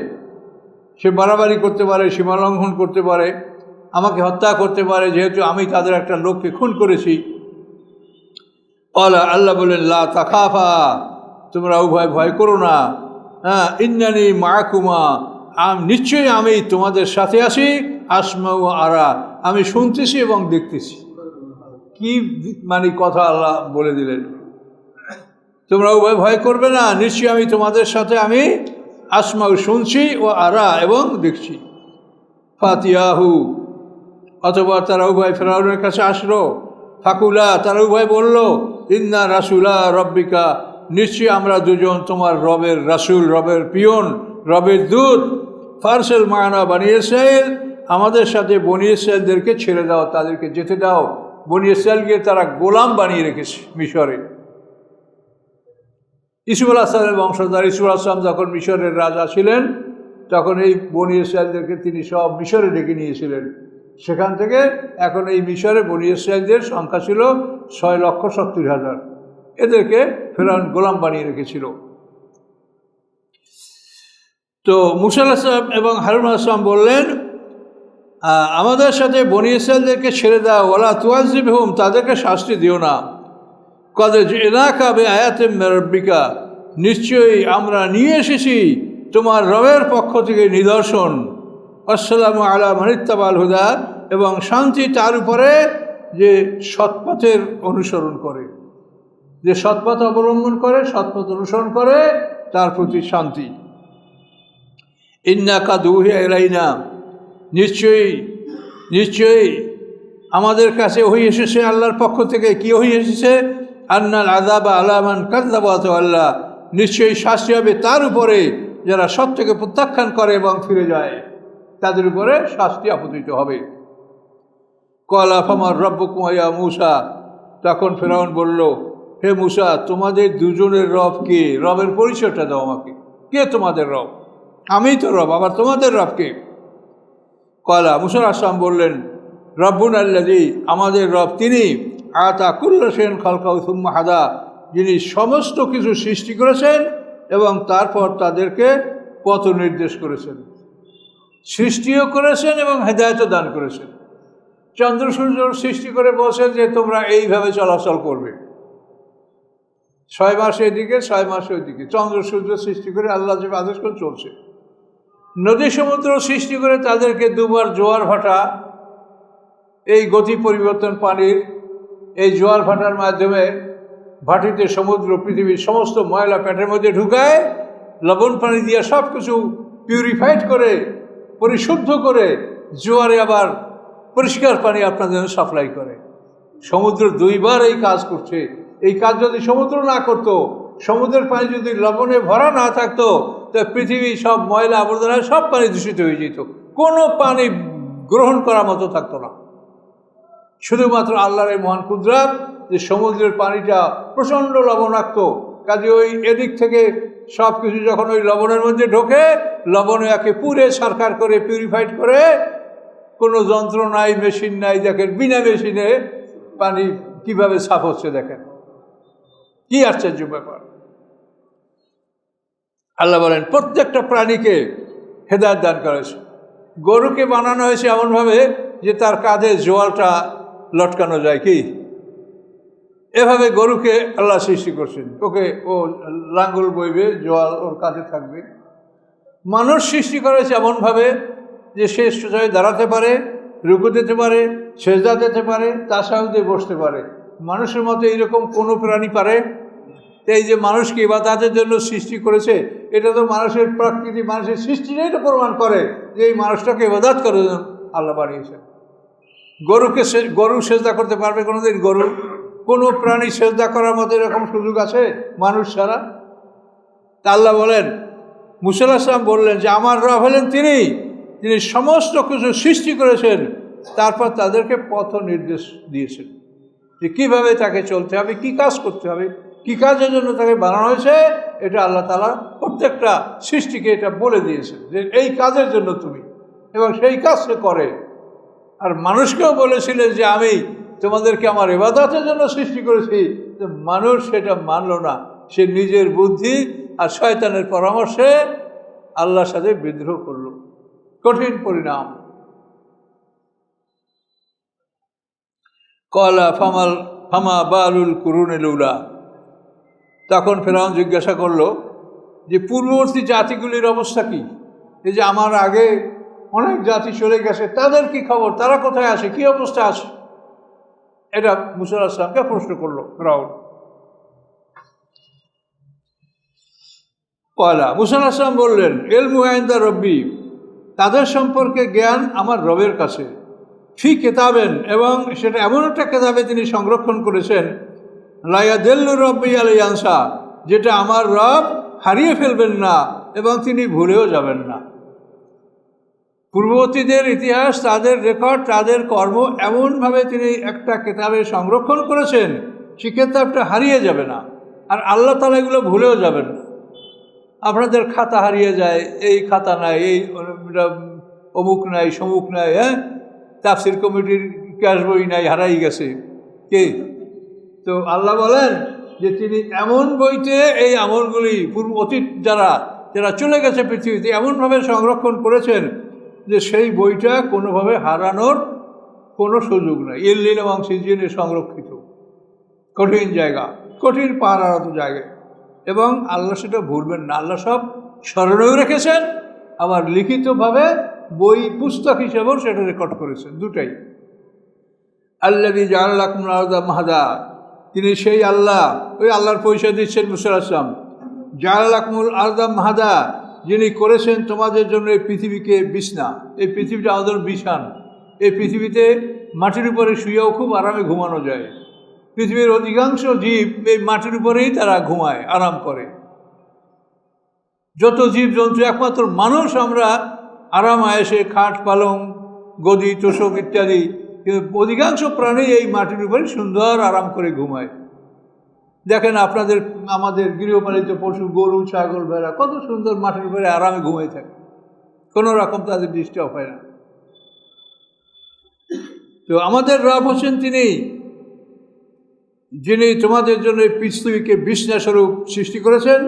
সে বাড়াবাড়ি করতে পারে, সীমা লঙ্ঘন করতে পারে, আমাকে হত্যা করতে পারে, যেহেতু আমি তাদের একটা লোককে খুন করেছি। আল্লাহ বলেন, লা তাখাফা, তোমরা উভয় ভয় করো না, হ্যাঁ, ইন্নানি মাকুমা, নিশ্চয়ই আমি তোমাদের সাথে আছি, আসমা ও আরা, আমি শুনতেছি এবং দেখতেছি। কি মানে কথা আল্লাহ বলে দিলেন, তোমরা উভয় ভয় করবে না, নিশ্চয়ই আমি তোমাদের সাথে, আমি আসমাউ শুনছি ও আরা এবং দেখছি। ফাতিয়াহু, অথবা তারা উভয় ফেরাউনের কাছে আসলো, ফাকুলা, তারা উভয় বলল, ইন্না রাসুলা রব্বিকা, নিশ্চয়ই আমরা দুজন তোমার রবের রাসুল, রবের পিয়ন, রবের দূত, ফারসেল মানা বনী ইসরাইল, আমাদের সাথে বনী ইসরাইলদেরকে ছেড়ে দাও, তাদেরকে যেতে দাও। বনী ইসরাইলকে তারা গোলাম বানিয়ে রেখেছে মিশরে। ইউসুফ আলাইহিস সালামের বংশধর ইউসুফ আলাইহিস সালাম যখন মিশরের রাজা ছিলেন, তখন এই বনী ইসরাইলদেরকে তিনি সব মিশরে ডেকে নিয়েছিলেন। সেখান থেকে এখন এই মিশরে বনী ইসরাইলদের সংখ্যা ছিল 6,70,000। এদেরকে ফেরাউন গোলাম বানিয়ে রেখেছিল। তো মুসা আলাইহিস সালাম এবং হারুন আলাইহিস সালাম বললেন, আমাদের সাথে বনী ইসরাইলদেরকে ছেড়ে দাও, ওয়ালা তুআযিবহুম, তাদেরকে শাস্তি দিও না। কদ জিনাকা বিআয়াতিম মির রাব্বিকা, নিশ্চয়ই আমরা নিয়ে এসেছি তোমার রবের পক্ষ থেকে নিদর্শন। আসসালামু আলা মান ইত্তাবাল হুদা, এবং শান্তি তার উপরে যে সৎপথের অনুসরণ করে, যে সৎপথ অবলম্বন করে, সৎপথ অনুসরণ করে, তার প্রতি শান্তি। ইন্নাকা দুহিয়া ইলাইনা, নিশ্চয়ই আমাদের কাছে ওহী এসেছে আল্লাহর পক্ষ থেকে। কি ওহী এসেছে? আন্নাল আযাবা আলা মান কাযযাবা ওয়া তাওয়াল্লা, নিশ্চয়ই শাস্তি হবে তার উপরে যারা সৎ থেকে প্রত্যাখ্যান করে এবং ফিরে যায়, তাদের উপরে শাস্তি আপতিত হবে। ক্বালা ফামান রাব্বুকুম ইয়া মূসা, তখন ফেরাউন বলল, হে মূসা, তোমাদের দুজনের রব কে? রবের পরিচয়টা দাও আমাকে, কে তোমাদের রব? আমিই তো রব, আবার তোমাদের রব কে? ক্বালা, মূসা আলাইহিস সালাম বললেন, রব্বুনা আল্লাযী, আমাদের রব তিনি, আতা কুল্লা শাইইন খালকাহু সুম্মা হাদা, যিনি সমস্ত কিছু সৃষ্টি করেছেন এবং তারপর তাদেরকে পথ নির্দেশ করেছেন, সৃষ্টিও করেছেন এবং হেদায়েতও দান করেছেন। চন্দ্র সূর্য সৃষ্টি করে বলছেন যে তোমরা এইভাবে চলাচল করবে, 6 মাস এদিকে 6 মাস ওইদিকে, চন্দ্র সূর্য সৃষ্টি করে আল্লাহ যে আদেশ করে চলছে। নদী সমুদ্র সৃষ্টি করে তাদেরকে দুবার জোয়ার ভাটা, এই গতি পরিবর্তন পানির, এই জোয়ার ভাটার মাধ্যমে ভাটিতে সমুদ্র পৃথিবীর সমস্ত ময়লা পেটের মধ্যে ঢুকায়, লবণ পানি দিয়ে সব কিছু পিউরিফাইড করে, পরিশুদ্ধ করে জোয়ারে আবার পরিষ্কার পানি আপনাদের জন্য সাপ্লাই করে। সমুদ্র দুইবার এই কাজ করছে। এই কাজ যদি সমুদ্র না করতো, সমুদ্রের পানি যদি লবণে ভরা না থাকতো, তা পৃথিবী সব ময়লা আবর্জনায় সব পানি দূষিত হয়ে যেত, কোনো পানি গ্রহণ করার মতো থাকতো না। শুধুমাত্র আল্লাহর এই মহান কুদরত যে সমুদ্রের পানিটা প্রচণ্ড লবণাক্ত, কাজে ওই এদিক থেকে সব কিছু যখন ওই লবণের মধ্যে ঢোকে, লবণে একে পুরে সরকার করে পিউরিফাইড করে, কোনো যন্ত্র নাই, মেশিন নাই। দেখেন বিনা মেশিনে পানি কিভাবে সাফ হচ্ছে, দেখেন কি আশ্চর্য ব্যাপার। আল্লাহ বলেন প্রত্যেকটা প্রাণীকে হেদায়েত দান করেছে। গরুকে বানানো হয়েছে এমনভাবে যে তার কাঁধে জোয়ালটা লটকানো যায়, কি এভাবে গরুকে আল্লাহ সৃষ্টি করছেন। ওকে ও লাঙ্গল বইবে, জোয়াল ওর কাঁধে থাকবে। মানুষ সৃষ্টি করেছে এমনভাবে যে সে সোজায় দাঁড়াতে পারে, রুকু দিতে পারে, সেজদা দিতে পারে, তাসাহুদে বসতে পারে। মানুষের মতো এইরকম কোনো প্রাণী পারে? এই যে মানুষকে ইবাদতের জন্য সৃষ্টি করেছে, এটা তো মানুষের প্রকৃতি, মানুষের সৃষ্টিটাই তো প্রমাণ করে যে এই মানুষটাকে ইবাদত করার জন্য আল্লাহ বানিয়েছেন। গরু সেজদা করতে পারবে কোনোদিন? গরু কোনো প্রাণী সেজদা করার মতো এরকম সুযোগ আছে মানুষ ছাড়া? তা আল্লাহ বলেন, মুসা আলাইহিস সালাম বললেন যে আমার রব হলেন তিনি সমস্ত কিছু সৃষ্টি করেছেন, তারপর তাদেরকে পথ নির্দেশ দিয়েছেন যে কীভাবে তাকে চলতে হবে, কী কাজ করতে হবে, কী কাজের জন্য তাকে বানানো হয়েছে। এটা আল্লাহ তাআলা প্রত্যেকটা সৃষ্টিকে এটা বলে দিয়েছেন যে এই কাজের জন্য তুমি, এবং সেই কাজ সে করে। আর মানুষকেও বলেছিলেন যে আমি তোমাদেরকে আমার ইবাদতের জন্য সৃষ্টি করেছি। মানুষ সেটা মানল না, সে নিজের বুদ্ধি আর শয়তানের পরামর্শে আল্লাহর সাথে বিদ্রোহ করল। কঠিন পরিণাম। কলা ফামা বালুল কুরুনিল উলা। তখন ফেরাউন জিজ্ঞাসা করল যে পূর্ববর্তী জাতিগুলির অবস্থা কি? এই যে আমার আগে অনেক জাতি চলে গেছে, তাদের কি খবর, তারা কোথায় আছে, কি অবস্থা আছে? এটা মুসা আলাইহিস সালামকে প্রশ্ন করলো ফেরাউন। কয়লা মুসা আলাইহিস সালাম বললেন, ইলমু ইনদা রব্বি, তাদের সম্পর্কে জ্ঞান আমার রবের কাছে, ফি কিতাবেন, এবং সেটা এমন একটা কিতাবে তিনি সংরক্ষণ করেছেন, লা ইয়াদিল্লু রব্বি আলা ইয়ানসা, যেটা আমার রব হারিয়ে ফেলবেন না এবং তিনি ভুলেও যাবেন না। পূর্ববর্তীদের ইতিহাস, তাদের রেকর্ড, তাদের কর্ম এমনভাবে তিনি একটা কিতাবে সংরক্ষণ করেছেন, সে কিতাবটা হারিয়ে যাবে না, আর আল্লাহ তাআলা এগুলো ভুলেও যাবেন না। আপনাদের খাতা হারিয়ে যায়, এই খাতা নাই, এই অমুক নাই, সমুক নাই, হ্যাঁ, তাফসির কমিটির ক্যাশ বই নাই, হারাই গেছে, কি? তো আল্লাহ বলেন যে তিনি এমন বইতে এই আমলগুলি অতীত যারা চলে গেছে পৃথিবীতে এমনভাবে সংরক্ষণ করেছেন যে সেই বইটা কোনোভাবে হারানোর কোনো সুযোগ নেই। ইল্লিন এবং সিজিনে সংরক্ষিত কঠিন জায়গা, কঠিন পাহারারত জায়গায়, এবং আল্লাহ সেটা ভুলবেন না। আল্লাহ সব স্মরণেও রেখেছেন, আবার লিখিতভাবে বই পুস্তক হিসেবেও সেটা রেকর্ড করেছেন, দুটাই। আল্লাযী জাআলা লাকুমুল আরদা মাহদা, তিনি সেই আল্লাহ, ওই আল্লাহর পরিচয় দিচ্ছেন মুসা আলাইহিস সালাম। জাআলা লাকুমুল আরদা মাহদা, যিনি করেছেন তোমাদের জন্য এই পৃথিবীকে বিছনা। এই পৃথিবীটা আমাদের বিছান। এই পৃথিবীতে মাটির উপরে শুয়েও খুব আরামে ঘুমানো যায়। পৃথিবীর অধিকাংশ জীব এই মাটির উপরেই তারা ঘুমায়, আরাম করে। যত জীবজন্তু, একমাত্র মানুষ আমরা আরাম আয়েসে খাট, পালং, গদি, তোষক ইত্যাদি, কিন্তু অধিকাংশ প্রাণী এই মাটির উপরে সুন্দর আরাম করে ঘুমায়। দেখেন আমাদের গৃহপালিত পশু, গরু, ছাগল, ভেড়া কত সুন্দর মাটির উপরে আরামে ঘুমাই থাকে, কোনো রকম তাদের ডিস্টার্ব হয় না। তো আমাদের রব হোসেন তিনি, যিনি তোমাদের জন্য এই পৃথিবীকে বিছনা স্বরূপ সৃষ্টি করেছেন,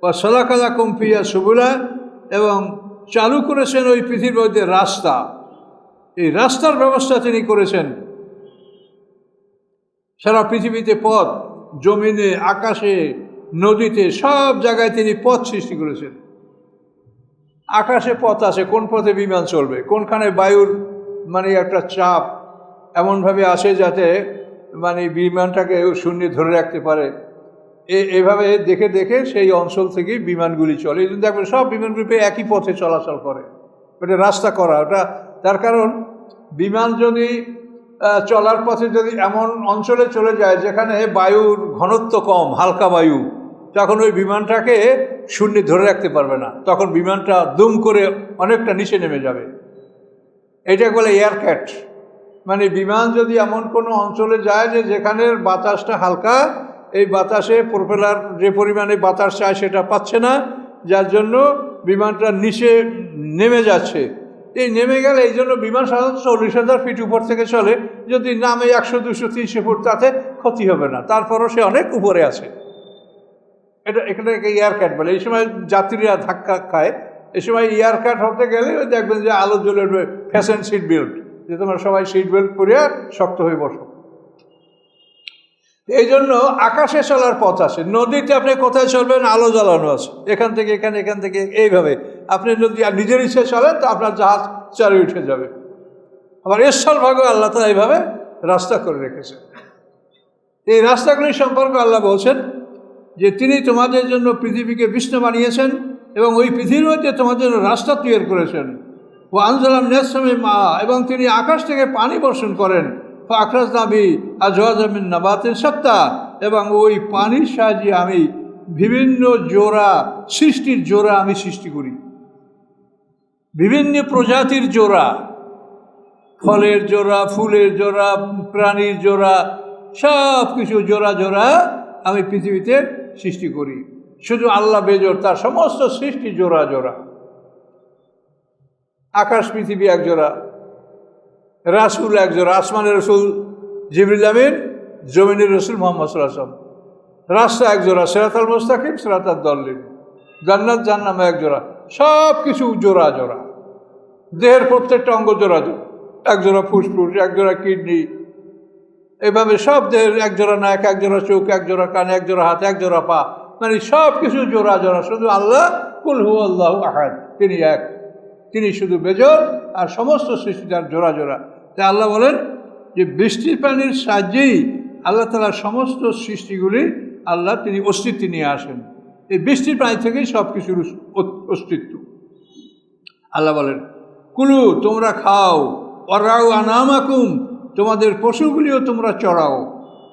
বা সালাকা লাকুম ফিহা সুবুলা, এবং চালু করেছেন ওই পৃথিবীর মধ্যে রাস্তা। এই রাস্তার ব্যবস্থা তিনি করেছেন। সারা পৃথিবীতে পথ, জমিনে, আকাশে, নদীতে, সব জায়গায় তিনি পথ সৃষ্টি করেছেন। আকাশে পথ আছে, কোন পথে বিমান চলবে, কোনখানে বায়ুর একটা চাপ এমনভাবে আসে যাতে বিমানটাকে শূন্যে ধরে রাখতে পারে, এভাবে দেখে দেখে সেই অঞ্চল থেকেই বিমানগুলি চলে। এই জন্য দেখবেন সব বিমানগুলি একই পথে চলাচল করে, ওটা রাস্তা করা ওটা। তার কারণ বিমান যদি চলার পথে যদি এমন অঞ্চলে চলে যায় যেখানে বায়ুর ঘনত্ব কম, হালকা বায়ু, তখন ওই বিমানটাকে শূন্যে ধরে রাখতে পারবে না, তখন বিমানটা দুম করে অনেকটা নিচে নেমে যাবে। এটা বলে এয়ার ক্যাট। মানে বিমান যদি এমন কোনো অঞ্চলে যায় যে যেখানের বাতাসটা হালকা, এই বাতাসে প্রোপেলার যে পরিমাণে বাতাস চায় সেটা পাচ্ছে না, যার জন্য বিমানটা নিচে নেমে যাচ্ছে। এই নেমে গেলে এই জন্য বিমান সাধারণত 40,000 ফিট উপর থেকে চলে, যদি নামে 100, 200, 300 ফুট তাতে ক্ষতি হবে না, তারপরও সে অনেক উপরে আছে। এখানে এয়ার ক্যাট বলে। এই সময় যাত্রীরা ধাক্কা খায়, এই সময় এয়ার ক্যাট হতে গেলে দেখবেন যে আলো জ্বলে ফ্যাশন সিট বেল্ট, যে তোমরা সবাই সিট বেল্ট পরিয়া শক্ত হয়ে বসো। এই জন্য আকাশে চলার পথ আছে, নদীতে আপনি কোথায় চলবেন আলো জ্বালানো আছে, এখান থেকে এখানে, এখান থেকে এইভাবে আপনি যদি নিজের ইচ্ছে চলেন তো আপনার জাহাজ চারে উঠে যাবে। আবার স্থলভাগও আল্লাহ তাআলা এইভাবে রাস্তা করে রেখেছে। এই রাস্তাগুলি সম্পর্কে আল্লাহ বলছেন যে তিনি তোমাদের জন্য পৃথিবীকে বিষ্ণু বানিয়েছেন এবং ওই পৃথিবীর মধ্যে তোমাদের জন্য রাস্তা তৈরি করেছেন। ও আনজালাম নেসমে মা, এবং তিনি আকাশ থেকে পানি বর্ষণ করেন। আখরাজ নাবি আজওয়াজামিন নাবাতের সত্তা, এবং ওই পানির সাহায্যে আমি বিভিন্ন জোড়া সৃষ্টির জোড়া আমি সৃষ্টি করি, বিভিন্ন প্রজাতির জোড়া, ফলের জোড়া, ফুলের জোড়া, প্রাণীর জোড়া, সব কিছু জোড়া জোড়া আমি পৃথিবীতে সৃষ্টি করি। শুধু আল্লাহ বেজোর, তার সমস্ত সৃষ্টি জোড়া জোড়া। আকাশ পৃথিবী এক জোড়া, রাসূল এক জোড়া, আসমানের রসুল জিবরিল আমিন, জমিনের রসুল মুহাম্মদ সাল্লাল্লাহু আলাইহি ওয়াসাল্লাম। রাস্তা এক জোড়া, সিরাতাল মুস্তাকিম, সিরাতাদ দাল্লিন, জান্নাত জাহান্নাম এক জোড়া, সব কিছু জোড়া জোড়া। দেহের প্রত্যেকটা অঙ্গ জোড়া জোড়া, এক জোড়া ফুসফুস, এক জোড়া কিডনি, এভাবে সব দেহের এক জোড়া নাক, এক জোড়া চোখ, এক জোড়া কান, এক জোড়া হাত, এক জোড়া পা, মানে সব কিছু জোড়া জোড়া। শুধু আল্লাহ কুল হুয়াল্লাহু আহাদ, তিনি এক, তিনি শুধু বেজোড়, আর সমস্ত সৃষ্টি তার জোড়া জোড়া। তাই আল্লাহ বলেন যে বৃষ্টির পানির সাহায্যেই আল্লাহ তাআলার সমস্ত সৃষ্টিগুলি আল্লাহ তিনি অস্তিত্ব নিয়ে আসেন। এই বৃষ্টির পানি থেকেই সব কিছুর অস্তিত্ব। আল্লাহ বলেন কুলু, তোমরা খাও, ওয়ারাউ আনামাকুম, তোমাদের পশুগুলিও তোমরা চড়াও,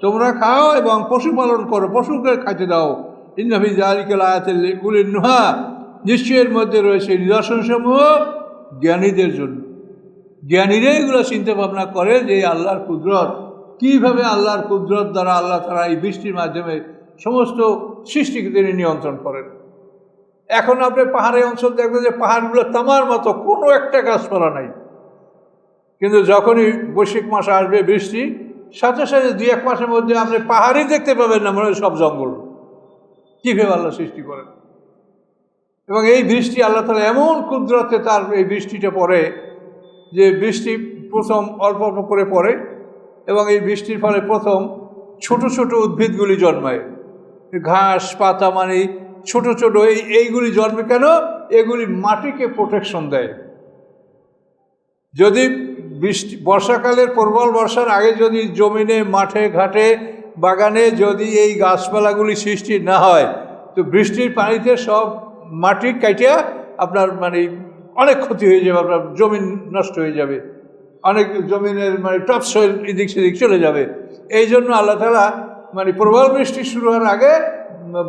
তোমরা খাও এবং পশুপালন করো, পশুকে খাইতে দাও। ইন্না ফি যালিকা লাআয়াতিন লিউলিন নুহা, নিশ্চয়ের মধ্যে রয়েছে নিদর্শনসমূহ জ্ঞানীদের জন্য। জ্ঞানীরা এগুলো চিন্তা ভাবনা করে যে আল্লাহর কুদরত, কীভাবে আল্লাহর কুদরত দ্বারা আল্লাহ তারা এই বৃষ্টির মাধ্যমে সমস্ত সৃষ্টিকে তিনি নিয়ন্ত্রণ করেন। এখন আপনি পাহাড়ি অঞ্চল দেখবেন যে পাহাড়গুলো তামার মতো, কোনো একটা গাছপালা নাই, কিন্তু যখনই বৈশাখ মাসে আসবে বৃষ্টি, সাথে সাথে 2-1 মাসের মধ্যে আপনি পাহাড়ই দেখতে পাবেন না, মনে হয় সব জঙ্গল। কীভাবে আল্লাহ সৃষ্টি করেন। এবং এই বৃষ্টি আল্লাহ তাআলা এমন কুদরতে তার এই বৃষ্টিটা পড়ে যে বৃষ্টি প্রথম অল্প অল্প করে পড়ে, এবং এই বৃষ্টির ফলে প্রথম ছোট ছোট উদ্ভিদগুলি জন্মায়, ঘাস পাতা, মানে ছোট ছোট এইগুলি জন্মে। কেন? এগুলি মাটিকে প্রোটেকশন দেয়। যদি বর্ষাকালের প্রবল বর্ষার আগে যদি জমিনে, মাঠে ঘাটে, বাগানে যদি এই গাছপালাগুলি সৃষ্টি না হয়, তো বৃষ্টির পানিতে সব মাটি কাটিয়া আপনার মানে অনেক ক্ষতি হয়ে যাবে, আপনার জমিন নষ্ট হয়ে যাবে, অনেক জমিনের মানে টপ সয়েল এদিক সেদিক চলে যাবে। এই জন্য আল্লাহ তাআলা মানে প্রবল বৃষ্টি শুরু হওয়ার আগে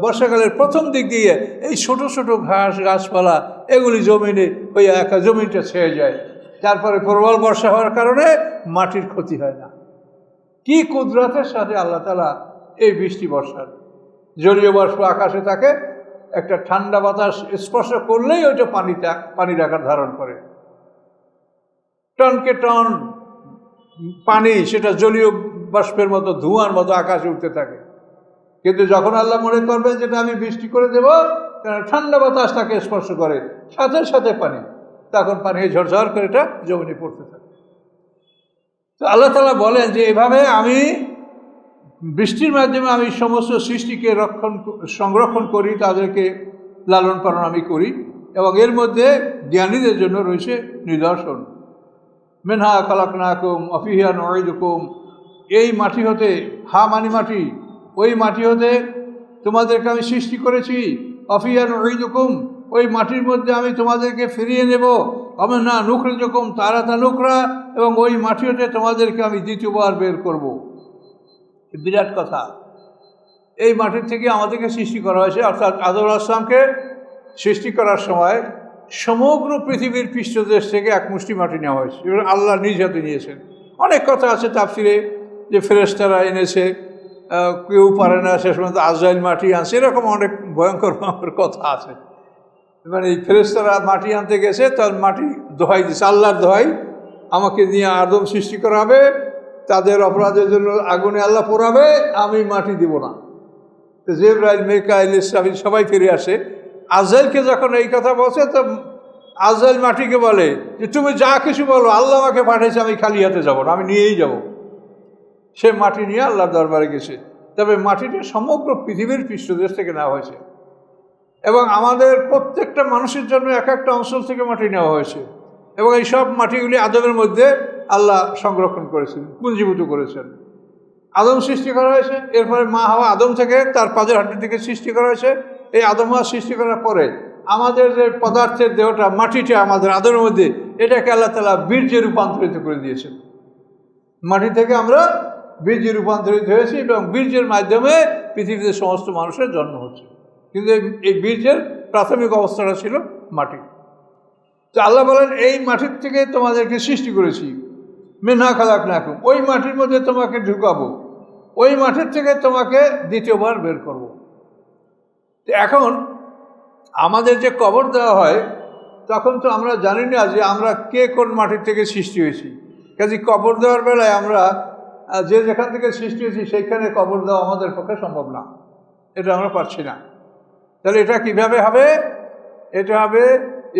বর্ষাকালের প্রথম দিক দিয়ে এই ছোট ছোট ঘাস গাছপালা এগুলি জমিনে ওই একা জমিনটা ছেয়ে যায়, তারপরে প্রবল বর্ষা হওয়ার কারণে মাটির ক্ষতি হয় না। কি কুদরতের সাথে আল্লাহ তাআলা এই বৃষ্টি বর্ষার জলীয় বাষ্প আকাশে থাকে, একটা ঠান্ডা বাতাস স্পর্শ করলেই ওইটা পানির আকার ধারণ করে, টনকে টন পানি সেটা জলীয় বাষ্পের মতো, ধোঁয়ার মতো আকাশে উঠতে থাকে। কিন্তু যখন আল্লাহ মনে করবেন যেটা আমি বৃষ্টি করে দেব, ঠান্ডা বাতাস তাকে স্পর্শ করে, সাথে সাথে পানি, তখন পানি ঝরঝর করে এটা জমিনে পড়তে থাকে। তো আল্লাহ তাআলা বলেন যে এভাবে আমি বৃষ্টির মাধ্যমে আমি সমস্ত সৃষ্টিকে সংরক্ষণ করি, তাদেরকে লালন পালন আমি করি, এবং এর মধ্যে জ্ঞানীদের জন্য রয়েছে নিদর্শন। মিনহা খালাকনাকুম ওয়া ফিহা নুঈদুকুম, এই মাটি হতে, হা মানি মাটি, ওই মাটি হতে তোমাদেরকে আমি সৃষ্টি করেছি, অফিয়া নুঈদুকুম, ওই মাটির মধ্যে আমি তোমাদেরকে ফিরিয়ে নেব, আমি না নুখরিজুকুম তারাতান উখরা, এবং ওই মাটি হতে তোমাদেরকে আমি দ্বিতীয়বার বের করব। বিরাট কথা। এই মাটির থেকে আমাদেরকে সৃষ্টি করা হয়েছে, অর্থাৎ আদম আলাইহিস সালামকে সৃষ্টি করার সময় সমগ্র পৃথিবীর পৃষ্ঠদেশ থেকে এক মুষ্টি মাটি নেওয়া হয়েছে, এবং আল্লাহ নিজ হাতে নিয়েছেন। অনেক কথা আছে তাফসিরে, যে ফেরেশতারা এনেছে, কেউ পারে না, শেষ পর্যন্ত আজরাইল মাটি আনছে, এরকম অনেক ভয়ঙ্কর ভয়ঙ্কর কথা আছে। মানে এই ফেরেশতারা মাটি আনতে গেছে, তার মাটি দোহাই দিচ্ছে, আল্লাহর দোহাই, আমাকে নিয়ে আদম সৃষ্টি করা হবে, তাদের অপরাধের জন্য আগুনে আল্লাহ পোড়াবে, আমি মাটি দিব না। জিবরাইল, মিকাইল, ইসরাফিল সবাই ফিরে আসে। আজরাইলকে যখন এই কথা বলছে, তো আজরাইল মাটিকে বলে যে তুমি যা কিছু বলো, আল্লাহ আমাকে পাঠিয়েছে, আমি খালি হাতে যাব না, আমি নিয়েই যাব। সে মাটি নিয়ে আল্লাহর দরবারে গেছে। তবে মাটিটা সমগ্র পৃথিবীর পৃষ্ঠদেশ থেকে নেওয়া হয়েছে, এবং আমাদের প্রত্যেকটা মানুষের জন্য এক একটা অঞ্চল থেকে মাটি নেওয়া হয়েছে, এবং এই সব মাটিগুলি আদমের মধ্যে আল্লাহ সংরক্ষণ করেছেন, পুঞ্জীভূত করেছেন। আদম সৃষ্টি করা হয়েছে, এরপরে মা হাওয়া আদম থেকে, তার পাঁজের হাড্ডি থেকে সৃষ্টি করা হয়েছে। এই আদম হাওয়া সৃষ্টি করার পরে আমাদের যে পদার্থের দেহটা, মাটিটা আমাদের আদমের মধ্যে, এটাকে আল্লাহ তাআলা বীর্যে রূপান্তরিত করে দিয়েছেন। মাটি থেকে আমরা বীর্যে রূপান্তরিত হয়েছি, এবং বীর্যের মাধ্যমে পৃথিবীতে সমস্ত মানুষের জন্ম হচ্ছে। কিন্তু এই বীর্যের প্রাথমিক অবস্থাটা ছিল মাটি। তো আল্লাহ বলেন, এই মাটির থেকে তোমাদেরকে সৃষ্টি করেছি, মিনহা খালাকনাকুম, ওই মাটির মধ্যে তোমাকে ঢুকাবো, ওই মাটির থেকে তোমাকে দ্বিতীয়বার বের করব। তো এখন আমাদের যে কবর দেওয়া হয়, তখন তো আমরা জানি না যে আমরা কে কোন মাটির থেকে সৃষ্টি হয়েছি। কাজে কবর দেওয়ার বেলায় আমরা যে যেখান থেকে সৃষ্টি হয়েছি সেইখানে কবর দেওয়া আমাদের পক্ষে সম্ভব না, এটা আমরা পারছি না। তাহলে এটা কিভাবে হবে? এটা হবে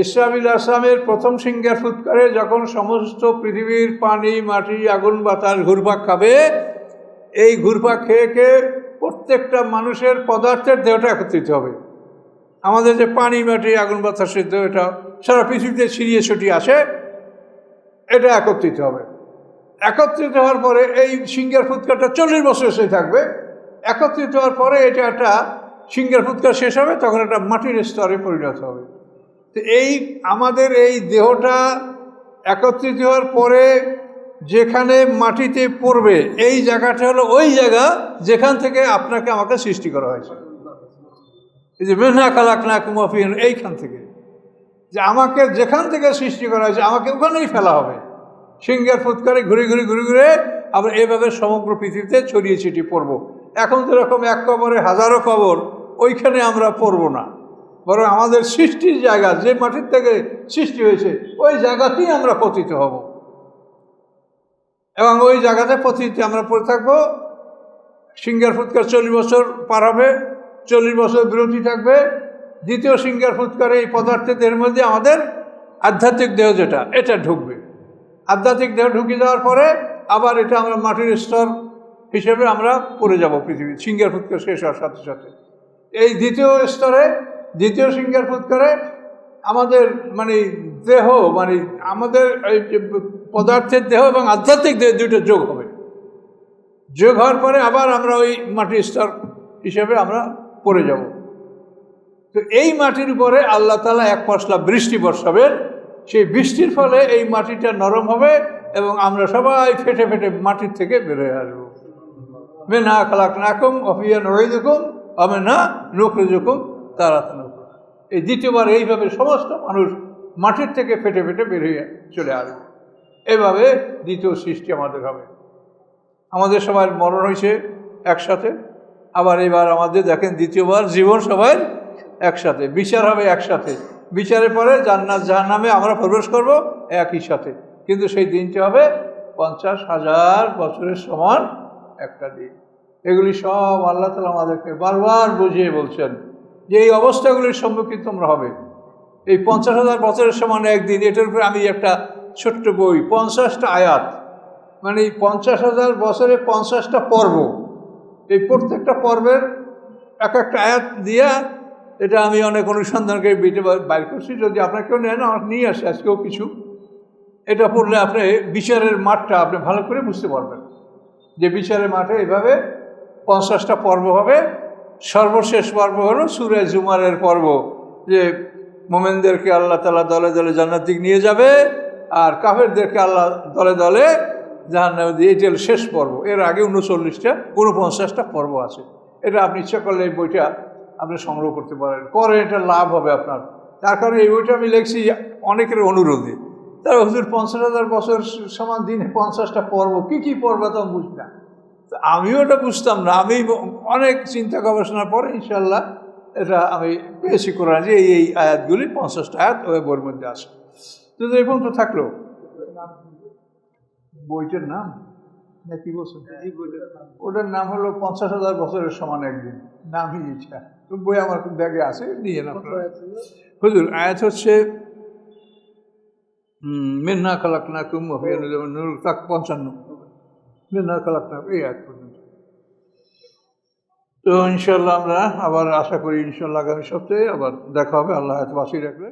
ইসরাফিল আসলামের প্রথম সিংহার ফুৎকারে, যখন সমস্ত পৃথিবীর পানি, মাটি, আগুন, বাতাস ঘুরপাক খাবে, এই ঘুরপাক খেয়ে খেয়ে প্রত্যেকটা মানুষের পদার্থের দেহটা একত্রিত হবে। আমাদের যে পানি, মাটি, আগুন, বাতাসের দেহ, এটা সারা পৃথিবীতে ছিড়িয়ে ছড়িয়ে আসে, এটা একত্রিত হবে। একত্রিত হওয়ার পরে এই সিংহার ফুৎকারটা 40 বছর সে থাকবে। একত্রিত হওয়ার পরে এটা একটা সিংহার ফুৎকার শেষ হবে, তখন একটা মাটির স্তরে পরিণত হবে। তো এই আমাদের এই দেহটা একত্রিত হওয়ার পরে যেখানে মাটিতে পড়বে, এই জায়গাটা হলো ওই জায়গা যেখান থেকে আপনাকে আমাকে সৃষ্টি করা হয়েছে। এই যে মিনহা খালাকনাকুম ফিহা, এইখান থেকে, যে আমাকে যেখান থেকে সৃষ্টি করা হয়েছে আমাকে ওখানেই ফেলা হবে। সিংহার ফুৎকারে ঘুরে ঘুরে ঘুরে ঘুরে আমরা এভাবে সমগ্র পৃথিবীতে ছড়িয়ে ছিটিয়ে পড়ব। এখন তো এরকম এক কবরে হাজারো কবর, ওইখানে আমরা পড়ব না, বরং আমাদের সৃষ্টির জায়গা, যে মাটির থেকে সৃষ্টি হয়েছে, ওই জায়গাতেই আমরা পতিত হব, এবং ওই জায়গাতে পতিতে আমরা পড়ে থাকবো। সিংহার ফুৎকার 40 বছর পার হবে, 40 বছর বিরতি থাকবে। দ্বিতীয় সিংহার ফুৎকারে এই পদার্থের দেহের মধ্যে আমাদের আধ্যাত্মিক দেহ যেটা, এটা ঢুকবে। আধ্যাত্মিক দেহ ঢুকে যাওয়ার পরে আবার এটা আমরা মাটির স্তর হিসেবে আমরা পড়ে যাব পৃথিবী, সিংহার ফুৎকার শেষ হওয়ার সাথে সাথে। এই দ্বিতীয় স্তরে, দ্বিতীয় সিংহার ফুৎকারে আমাদের দেহ, আমাদের এই পদার্থের দেহ এবং আধ্যাত্মিক দেহ দুটো যোগ হবে। যোগ হওয়ার পরে আবার আমরা ওই মাটির স্তর হিসেবে আমরা পড়ে যাব। তো এই মাটির উপরে আল্লাহ তাআলা এক পশলা বৃষ্টি বর্ষাবেন। সেই বৃষ্টির ফলে এই মাটিটা নরম হবে, এবং আমরা সবাই ফেটে ফেটে মাটির থেকে বের হয়ে আসবো। মিনহা খালাকনাকুম ওয়া ফিহা নুঈদুকুম ওয়া মিনহা নুখরিজুকুম তারাতান উখরা। এই দ্বিতীয়বার এইভাবে সমস্ত মানুষ মাটির থেকে ফেটে ফেটে বের হয়ে চলে আসবে। এভাবে দ্বিতীয় সৃষ্টি আমাদের হবে। আমাদের সবার মরণ হয়েছে একসাথে, আবার এবার আমাদের দেখেন দ্বিতীয়বার জীবন সবাই একসাথে, বিচার হবে একসাথে। বিচারের পরে জান্নাত জাহান্নামে আমরা প্রবেশ করব একই সাথে, কিন্তু সেই দিনটি হবে 50,000 বছরের সমান একটা দিন। এগুলি সব আল্লাহ তাআলা আমাদেরকে বারবার বুঝিয়ে বলছেন যে এই অবস্থাগুলির সম্মুখীন তোমরা হবে। এই 50,000 বছরের সমান একদিন, এটার উপরে আমি একটা ছোট্ট বই, 50টা আয়াত, 50,000 বছরে 50টা পর্ব, এই প্রত্যেকটা পর্বের এক একটা আয়াত দিয়া, এটা আমি অনেক অনুসন্ধান করে বাইর করছি। যদি আপনার কেউ নেন, আমার নিয়ে আসে আজকেও কিছু। এটা পড়লে আপনি বিচারের মাঠটা আপনি ভালো করে বুঝতে পারবেন, যে বিচারের মাঠে এভাবে 50টা পর্ব হবে, সর্বশেষ পর্ব হলো সূরা জুমারের পর্ব, যে মোমেনদেরকে আল্লাহ তাআলা দলে দলে জান্নাত দিকে নিয়ে যাবে আর কাফেরদেরকে আল্লাহ দলে দলে জাহান্নামে দিয়ে, এটা হলো শেষ পর্ব। এর আগে 49টা পর্ব আছে। এটা আপনি ইচ্ছা করলে এই বইটা আপনি সংগ্রহ করতে পারেন, এটা লাভ হবে আপনার। তার কারণে এই বইটা আমি লিখছি অনেকের অনুরোধে। তার হুজুর 50,000 বছর সমান দিনে 50টা পর্ব, কী পর্ব তো আমি বুঝি না। আমিও এটা বুঝতাম না। আমি অনেক চিন্তা গবেষণার পরে ইনশাল্লাহ এটা আমি পেয়েছি কোরআন, যে এই আয়াতগুলি 50টা আয়াত ওই বইয়ের মধ্যে আছে। তো এই পর্যন্ত থাকলো বইটার নাম না কি বলছেন, ওটার নাম হলো 50,000 বছরের সমান একদিন, নামই ইচ্ছা। তো বই আমার ব্যাগে আছে, নিয়ে না হুজুর। আয়াত হচ্ছে মিন্না খালাকনাকুম ওয়া ফিহা নুজাউন্নুকুম, 55 মিন্না খালাকনাকুম, এই আয়াত পর্যন্ত। তো ইনশাল্লাহ আমরা আবার আশা করি ইনশাল্লাহ আগামী সপ্তাহে আবার দেখা হবে, আল্লাহ হায়াত বাঁচিয়ে রাখলে।